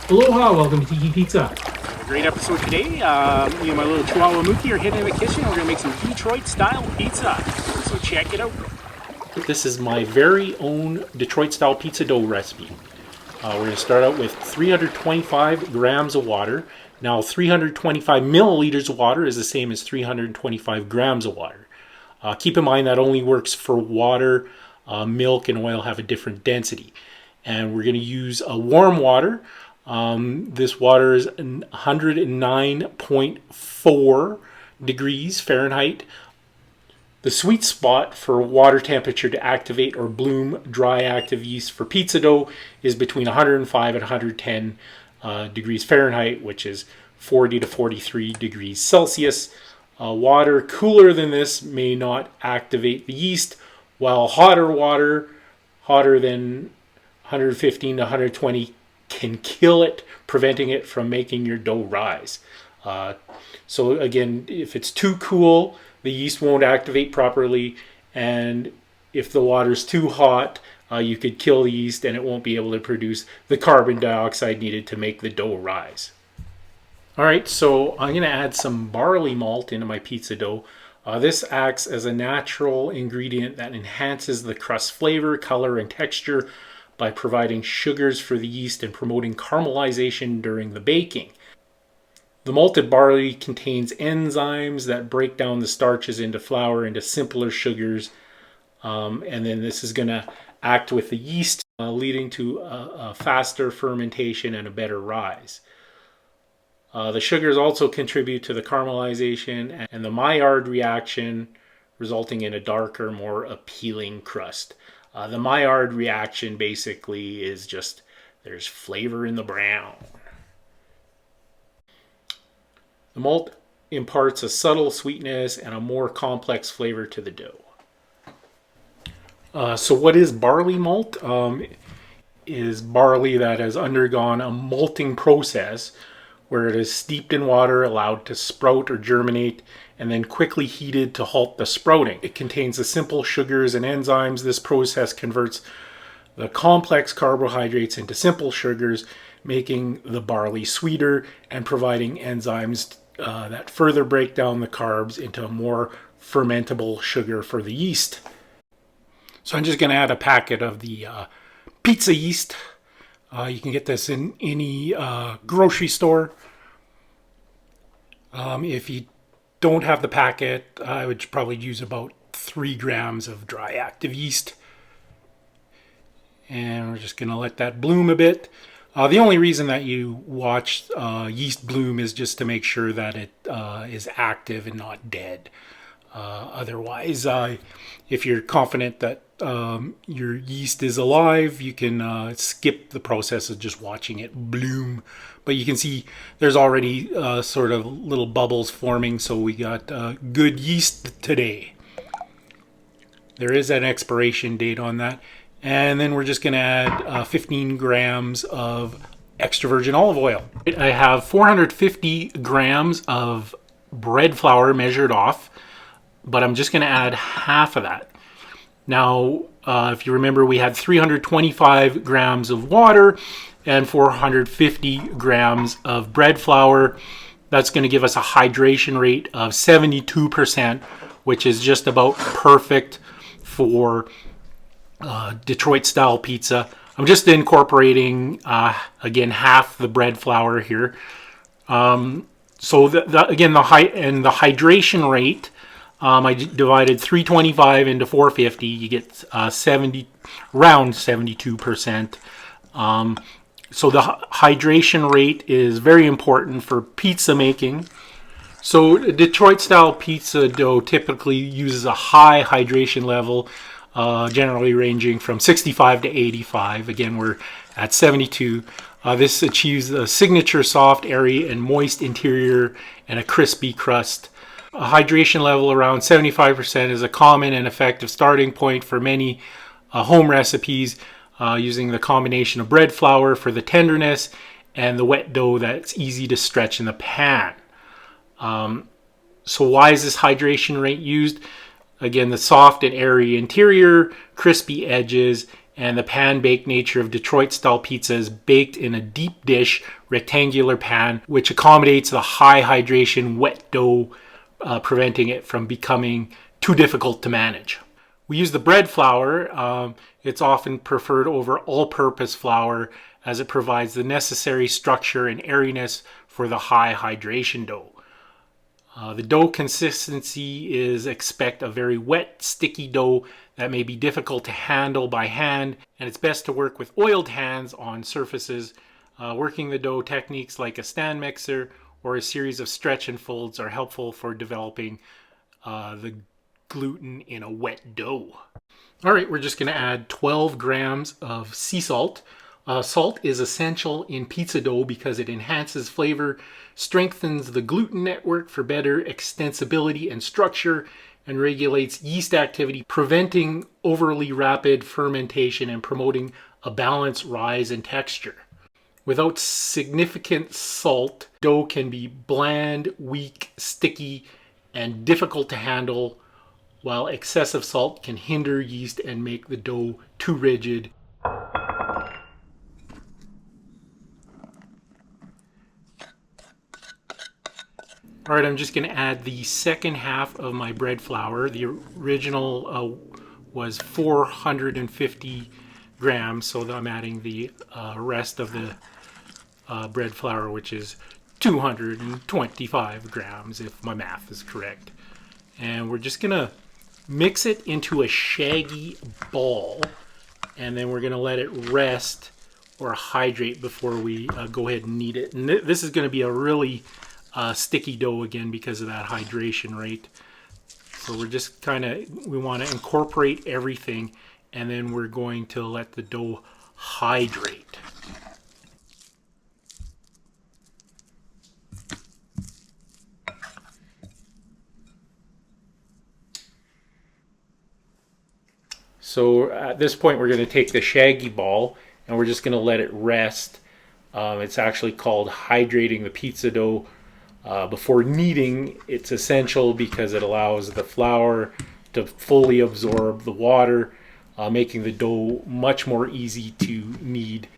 Aloha, welcome to Tiki Pizza. Great episode today. Me and my little Chihuahua Mookie are hitting in the kitchen. We're going to make some Detroit-style pizza. So check it out. This is my very own Detroit-style pizza dough recipe. We're going to start out with 325 grams of water. Now, 325 milliliters of water is the same as 325 grams of water. Keep in mind that only works for water. Milk and oil have a different density. And we're going to use warm water. This water is 109.4 degrees Fahrenheit. The sweet spot for water temperature to activate or bloom dry active yeast for pizza dough is between 105 and 110 degrees Fahrenheit, which is 40 to 43 degrees Celsius. Water cooler than this may not activate the yeast, while hotter water, hotter than 115 to 120, can kill it, preventing it from making your dough rise. So again, if it's too cool, the yeast won't activate properly, and if the water's too hot, you could kill the yeast and it won't be able to produce the carbon dioxide needed to make the dough rise. Alright, so I'm going to add some barley malt into my pizza dough. This acts as a natural ingredient that enhances the crust flavor, color, and texture by providing sugars for the yeast and promoting caramelization during the baking. The malted barley contains enzymes that break down the starches into flour into simpler sugars, and then this is going to act with the yeast, leading to a faster fermentation and a better rise. The sugars also contribute to the caramelization and the Maillard reaction, resulting in a darker, more appealing crust. The Maillard reaction basically is just there's flavor in the brown. The malt imparts a subtle sweetness and a more complex flavor to the dough. So what is barley malt? Is barley that has undergone a malting process where it is steeped in water, allowed to sprout or germinate, and then quickly heated to halt the sprouting. It contains the simple sugars and enzymes. This process converts the complex carbohydrates into simple sugars, making the barley sweeter and providing enzymes that further break down the carbs into a more fermentable sugar for the yeast. So I'm just going to add a packet of the pizza yeast. You can get this in any grocery store. If you don't have the packet, I would probably use about 3 grams of dry active yeast. And we're just going to let that bloom a bit. The only reason that you watch yeast bloom is just to make sure that it is active and not dead. Otherwise, if you're confident that your yeast is alive, you can skip the process of just watching it bloom. But you can see there's already sort of little bubbles forming, so we got good yeast today. There is an expiration date on that. And then we're just going to add 15 grams of extra virgin olive oil. I have 450 grams of bread flour measured off, but I'm just going to add half of that. Now, if you remember, we had 325 grams of water and 450 grams of bread flour. That's going to give us a hydration rate of 72%, which is just about perfect for Detroit-style pizza. I'm just incorporating, again, half the bread flour here. So again, the hydration rate, I divided 325 into 450. You get around 72%. So the hydration rate is very important for pizza making. So Detroit-style pizza dough typically uses a high hydration level, generally ranging from 65 to 85. Again, we're at 72. This achieves a signature soft, airy, and moist interior and a crispy crust. A hydration level around 75% is a common and effective starting point for many home recipes, using the combination of bread flour for the tenderness and the wet dough that's easy to stretch in the pan. So why is this hydration rate used? Again, the soft and airy interior, crispy edges, and the pan-baked nature of Detroit-style pizza is baked in a deep dish rectangular pan, which accommodates the high hydration wet dough, preventing it from becoming too difficult to manage. We use the bread flour. It's often preferred over all-purpose flour as it provides the necessary structure and airiness for the high hydration dough. The dough consistency is expect a very wet, sticky dough that may be difficult to handle by hand, and it's best to work with oiled hands on surfaces. Working the dough techniques like a stand mixer or a series of stretch and folds are helpful for developing the gluten in a wet dough. All right, we're just going to add 12 grams of sea salt. Salt is essential in pizza dough because it enhances flavor, strengthens the gluten network for better extensibility and structure, and regulates yeast activity, preventing overly rapid fermentation and promoting a balanced rise in texture. Without significant salt, dough can be bland, weak, sticky, and difficult to handle, while excessive salt can hinder yeast and make the dough too rigid. All right, I'm just going to add the second half of my bread flour. The original was 450 grams, so I'm adding the rest of the bread flour, which is 225 grams, if my math is correct. And we're just going to mix it into a shaggy ball, and then we're going to let it rest or hydrate before we go ahead and knead it. And this is going to be a really sticky dough again because of that hydration rate. So we're just we want to incorporate everything, and then we're going to let the dough hydrate. So at this point we're going to take the shaggy ball and we're just going to let it rest. It's actually called hydrating the pizza dough. Before kneading, it's essential because it allows the flour to fully absorb the water, making the dough much more easy to knead.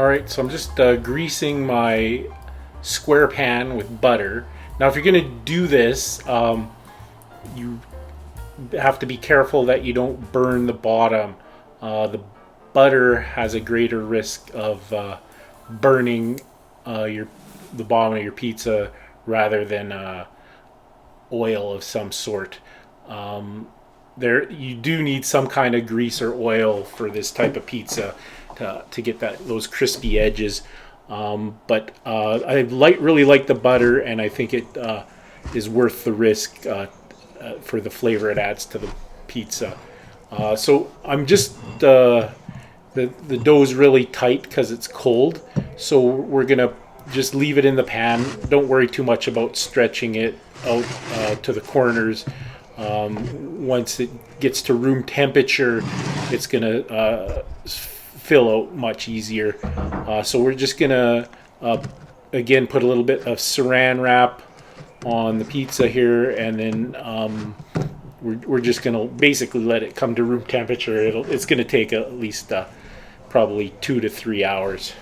Alright, so I'm just greasing my square pan with butter. Now if you're going to do this, you have to be careful that you don't burn the bottom. The butter has a greater risk of burning the bottom of your pizza rather than oil of some sort. There, you do need some kind of grease or oil for this type of pizza to get those crispy edges. But I really like the butter, and I think it is worth the risk for the flavor it adds to the pizza. So I'm just the dough is really tight because it's cold, so we're gonna just leave it in the pan. Don't worry too much about stretching it out to the corners. Once it gets to room temperature, it's gonna fill out much easier. So we're just gonna again put a little bit of saran wrap on the pizza here, and then we're just gonna basically let it come to room temperature. It's gonna take at least probably 2 to 3 hours.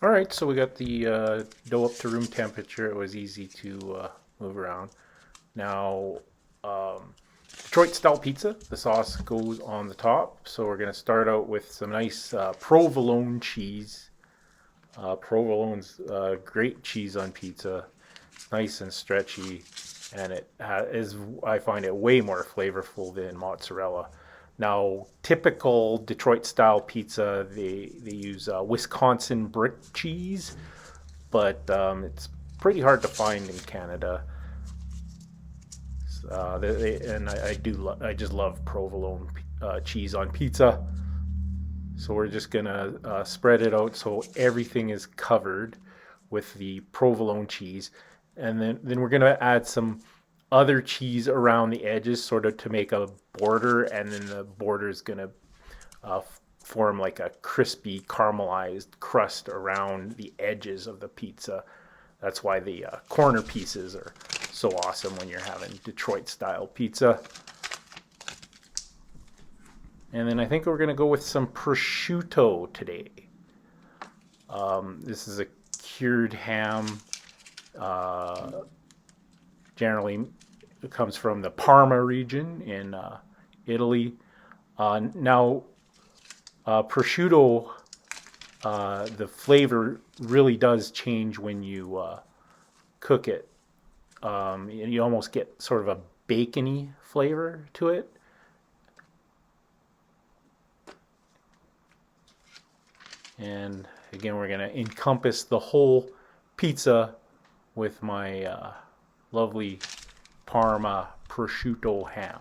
Alright, so we got the dough up to room temperature. It was easy to move around. Now, Detroit style pizza, the sauce goes on the top. So we're going to start out with some nice provolone cheese. Provolone's great cheese on pizza. It's nice and stretchy, and it is, I find it way more flavorful than mozzarella. Now, typical Detroit style pizza, they use Wisconsin brick cheese, but it's pretty hard to find in Canada. And I just love provolone cheese on pizza. So we're just gonna spread it out so everything is covered with the provolone cheese, and then we're gonna add some other cheese around the edges, sort of to make a border, and then the border is gonna form like a crispy caramelized crust around the edges of the pizza. That's why the corner pieces are so awesome when you're having Detroit style pizza. And then I think we're going to go with some prosciutto today. This is a cured ham. Generally, it comes from the Parma region in Italy. Now, prosciutto, the flavor really does change when you cook it. And you almost get sort of a bacony flavor to it. And again, we're going to encompass the whole pizza with my lovely Parma prosciutto ham.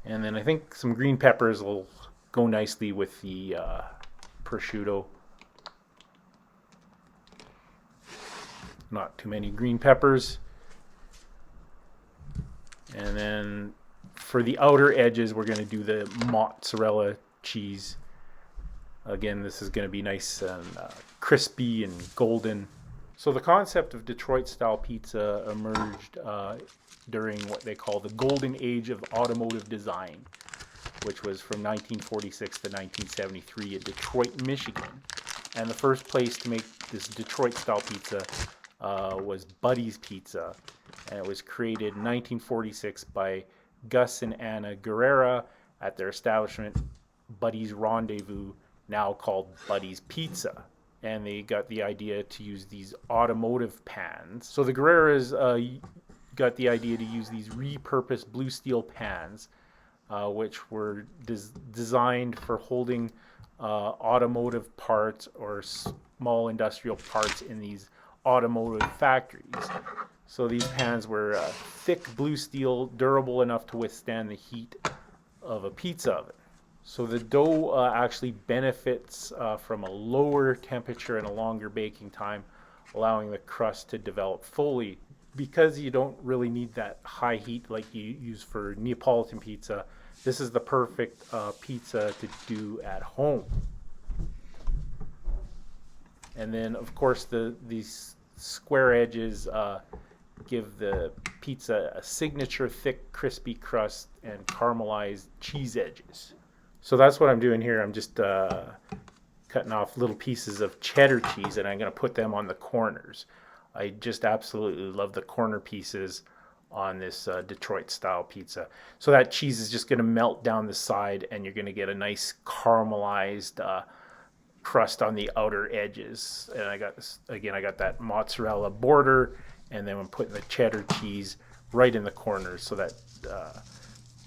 And then I think some green peppers will go nicely with the prosciutto. Not too many green peppers. And then for the outer edges, we're going to do the mozzarella cheese. Again, this is going to be nice and crispy and golden. So the concept of Detroit style pizza emerged during what they call the golden age of automotive design, which was from 1946 to 1973 in Detroit, Michigan. And the first place to make this Detroit style pizza was Buddy's Pizza, and it was created in 1946 by Gus and Anna Guerrera at their establishment, Buddy's Rendezvous, now called Buddy's Pizza. And they got the idea to use these automotive pans. So the Guerreras got the idea to use these repurposed blue steel pans, which were designed for holding automotive parts or small industrial parts in these automotive factories. So these pans were thick blue steel, durable enough to withstand the heat of a pizza oven. So the dough actually benefits from a lower temperature and a longer baking time, allowing the crust to develop fully. Because you don't really need that high heat like you use for Neapolitan pizza, this is the perfect pizza to do at home. And then, of course, these square edges give the pizza a signature thick, crispy crust and caramelized cheese edges. So that's what I'm doing here. I'm just cutting off little pieces of cheddar cheese, and I'm going to put them on the corners. I just absolutely love the corner pieces on this Detroit-style pizza. So that cheese is just going to melt down the side, and you're going to get a nice caramelized crust on the outer edges. And I got this, again, I got that mozzarella border, and then I'm putting the cheddar cheese right in the corners, so that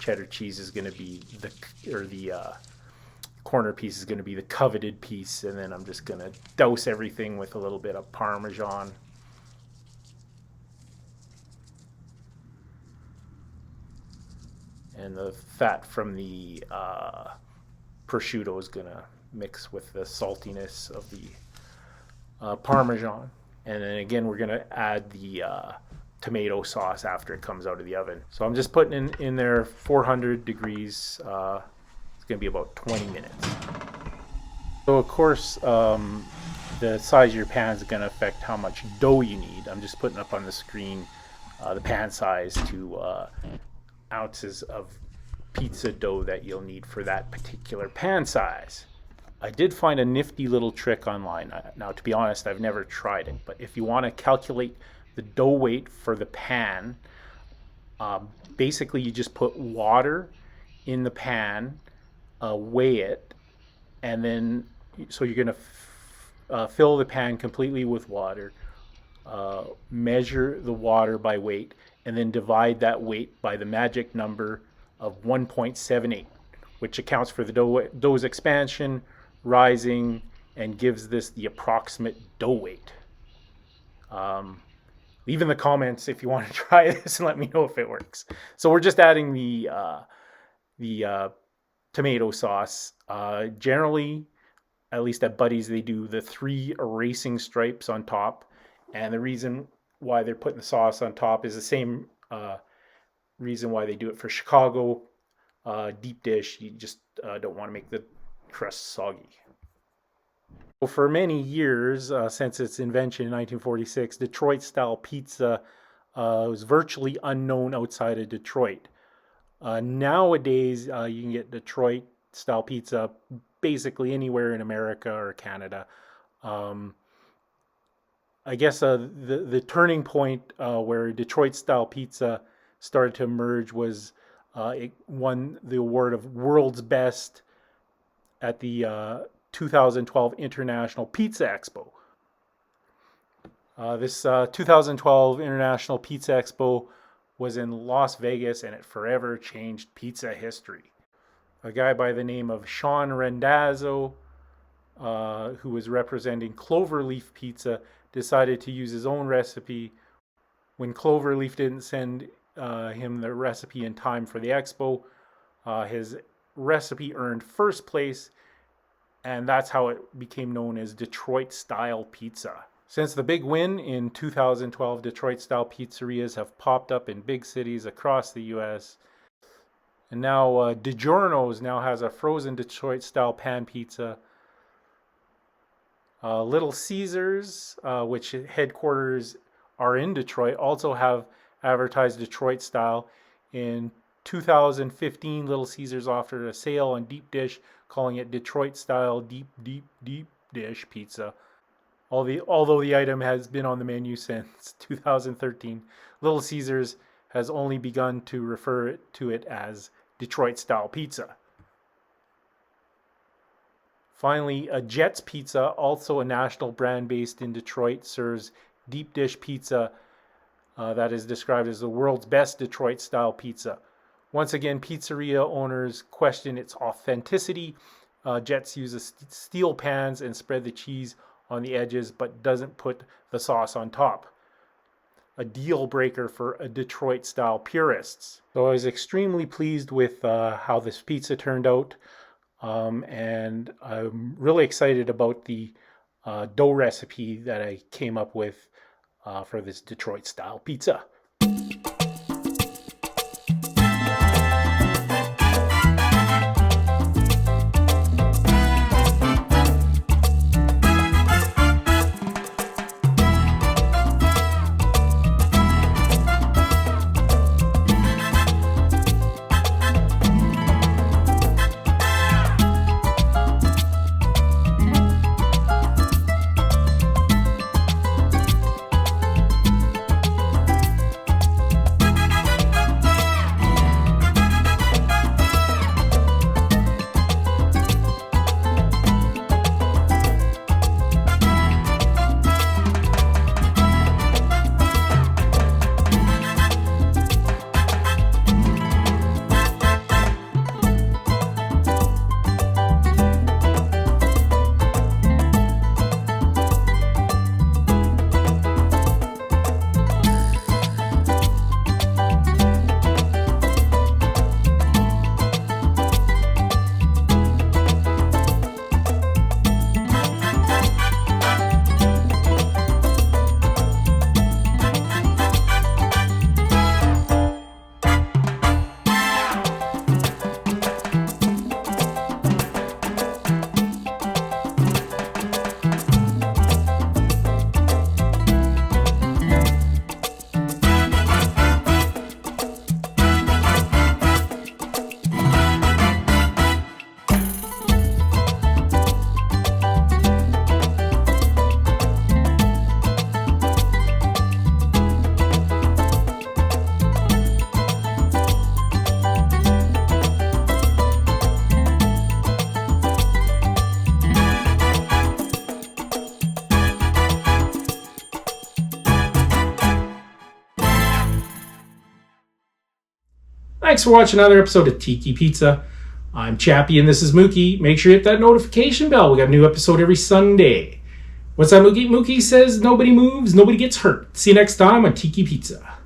cheddar cheese is going to be the corner piece is going to be the coveted piece. And then I'm just going to douse everything with a little bit of Parmesan. And the fat from the prosciutto is going to mix with the saltiness of the Parmesan. And then again, we're going to add the tomato sauce after it comes out of the oven. So I'm just putting in there 400 degrees. It's going to be about 20 minutes. So of course, the size of your pan is going to affect how much dough you need. I'm just putting up on the screen the pan size to ounces of pizza dough that you'll need for that particular pan size. I did find a nifty little trick online. Now, to be honest, I've never tried it, but if you want to calculate the dough weight for the pan, basically you just put water in the pan, weigh it, and then so you're going to fill the pan completely with water, measure the water by weight, and then divide that weight by the magic number of 1.78, which accounts for the dough's expansion, rising, and gives this the approximate dough weight. Leave in the comments if you want to try this and let me know if it works. So we're just adding the tomato sauce. Generally, at least at Buddy's, they do the 3 erasing stripes on top, and the reason why they're putting the sauce on top is the same reason why they do it for Chicago deep dish. You just don't want to make the crust soggy. Well, for many years, since its invention in 1946, Detroit-style pizza was virtually unknown outside of Detroit. Nowadays, you can get Detroit-style pizza basically anywhere in America or Canada. I guess the turning point where Detroit-style pizza started to emerge was it won the award of World's Best at the 2012 International Pizza Expo. This 2012 International Pizza Expo was in Las Vegas, and it forever changed pizza history. A guy by the name of Sean Rendazzo, who was representing Cloverleaf Pizza, decided to use his own recipe. When Cloverleaf didn't send him the recipe in time for the expo, his recipe earned first place, and that's how it became known as Detroit-style pizza. Since the big win in 2012, Detroit-style pizzerias have popped up in big cities across the U.S. And now DiGiorno's now has a frozen Detroit-style pan pizza. Little Caesars, which headquarters are in Detroit, also have advertised Detroit style. In 2015, Little Caesars offered a sale on deep dish, calling it Detroit style deep dish pizza. Although the item has been on the menu since 2013, Little Caesars has only begun to refer to it as Detroit style pizza. Finally, Jet's Pizza, also a national brand based in Detroit, serves deep dish pizza that is described as the world's best Detroit style pizza. Once again, pizzeria owners question its authenticity. Jet's uses steel pans and spread the cheese on the edges, but doesn't put the sauce on top. A deal breaker for Detroit style purists. So I was extremely pleased with how this pizza turned out. And I'm really excited about the dough recipe that I came up with for this Detroit style pizza. Thanks for watching another episode of Tiki Pizza. I'm Chappie and this is Mookie. Make sure you hit that notification bell. We got a new episode every Sunday. What's that, Mookie? Mookie says nobody moves, nobody gets hurt. See you next time on Tiki Pizza.